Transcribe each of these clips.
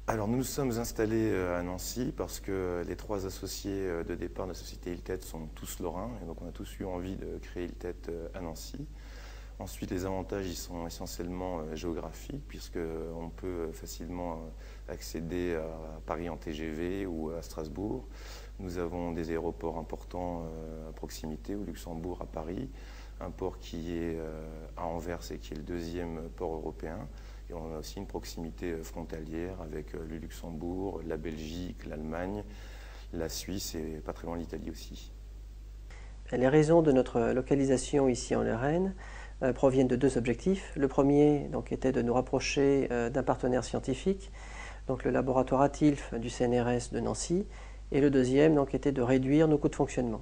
Alors nous nous sommes installés à Nancy parce que les trois associés de départ de la société Hiltet sont tous lorrains et donc on a tous eu envie de créer Hiltet à Nancy. Ensuite, les avantages ils sont essentiellement géographiques puisqu'on peut facilement accéder à Paris en TGV ou à Strasbourg. Nous avons des aéroports importants à proximité, au Luxembourg, à Paris, un port qui est à Anvers et qui est le deuxième port européen. Et on a aussi une proximité frontalière avec le Luxembourg, la Belgique, l'Allemagne, la Suisse et pas très loin l'Italie aussi. Les raisons de notre localisation ici en Lorraine proviennent de deux objectifs. Le premier donc, était de nous rapprocher d'un partenaire scientifique, donc le laboratoire ATILF du CNRS de Nancy, et le deuxième donc, était de réduire nos coûts de fonctionnement.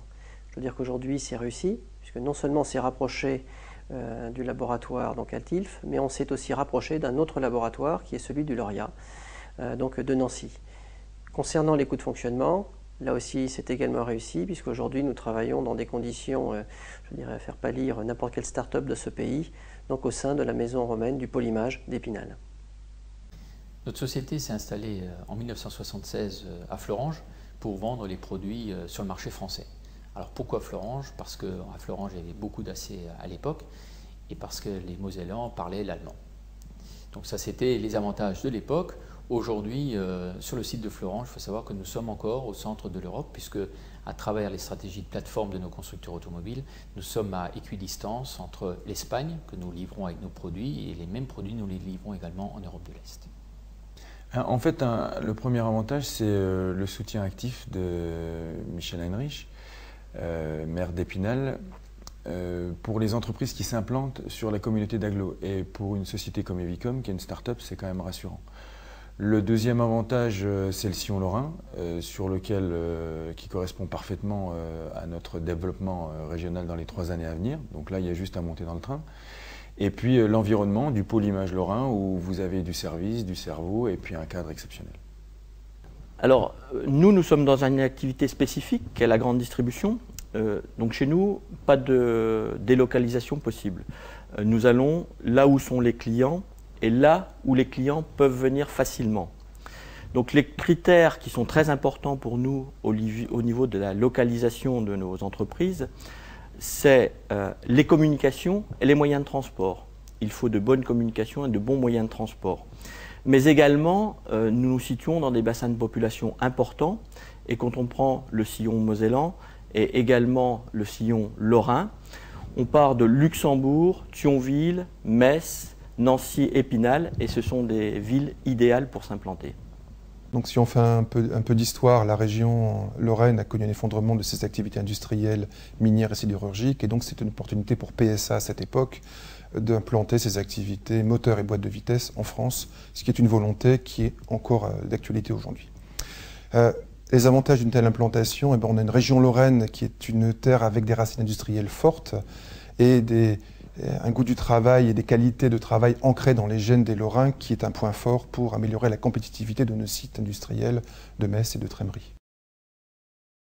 Je veux dire qu'aujourd'hui c'est réussi, puisque non seulement on s'est rapproché du laboratoire donc ATILF, mais on s'est aussi rapproché d'un autre laboratoire qui est celui du Lauria, donc de Nancy. Concernant les coûts de fonctionnement, là aussi c'est également réussi, puisqu'aujourd'hui nous travaillons dans des conditions, je dirais, à faire pâlir n'importe quelle start-up de ce pays, donc au sein de la maison romaine du Polymage d'Épinal. Notre société s'est installée en 1976 à Fleuranges pour vendre les produits sur le marché français. Alors pourquoi Fleuranges? Parce qu'à Fleuranges il y avait beaucoup d'acier à l'époque et parce que les Mosellans parlaient l'allemand. Donc ça c'était les avantages de l'époque. Aujourd'hui sur le site de Fleuranges, il faut savoir que nous sommes encore au centre de l'Europe puisque à travers les stratégies de plateforme de nos constructeurs automobiles, nous sommes à équidistance entre l'Espagne que nous livrons avec nos produits et les mêmes produits nous les livrons également en Europe de l'Est. En fait, le premier avantage, c'est le soutien actif de Michel Heinrich, maire d'Épinal, pour les entreprises qui s'implantent sur la communauté d'agglo. Et pour une société comme Evicom, qui est une start-up, c'est quand même rassurant. Le deuxième avantage, c'est le sillon lorrain, qui correspond parfaitement à notre développement régional dans les 3 années à venir. Donc là, il y a juste à monter dans le train. Et puis l'environnement du Polymage lorrain où vous avez du service, du cerveau et puis un cadre exceptionnel. Alors nous sommes dans une activité spécifique qui est la grande distribution. Donc chez nous, pas de délocalisation possible. Nous allons là où sont les clients et là où les clients peuvent venir facilement. Donc les critères qui sont très importants pour nous au niveau de la localisation de nos entreprises, c'est les communications et les moyens de transport. Il faut de bonnes communications et de bons moyens de transport. Mais également, nous nous situons dans des bassins de population importants. Et quand on prend le sillon mosellan et également le sillon lorrain, on part de Luxembourg, Thionville, Metz, Nancy, Épinal. Et ce sont des villes idéales pour s'implanter. Donc si on fait un peu d'histoire, la région Lorraine a connu un effondrement de ses activités industrielles, minières et sidérurgiques, et donc c'est une opportunité pour PSA à cette époque d'implanter ses activités moteurs et boîtes de vitesse en France, ce qui est une volonté qui est encore d'actualité aujourd'hui. Les avantages d'une telle implantation, eh bien, on a une région Lorraine qui est une terre avec des racines industrielles fortes et un goût du travail et des qualités de travail ancrées dans les gènes des Lorrains qui est un point fort pour améliorer la compétitivité de nos sites industriels de Metz et de Trémery.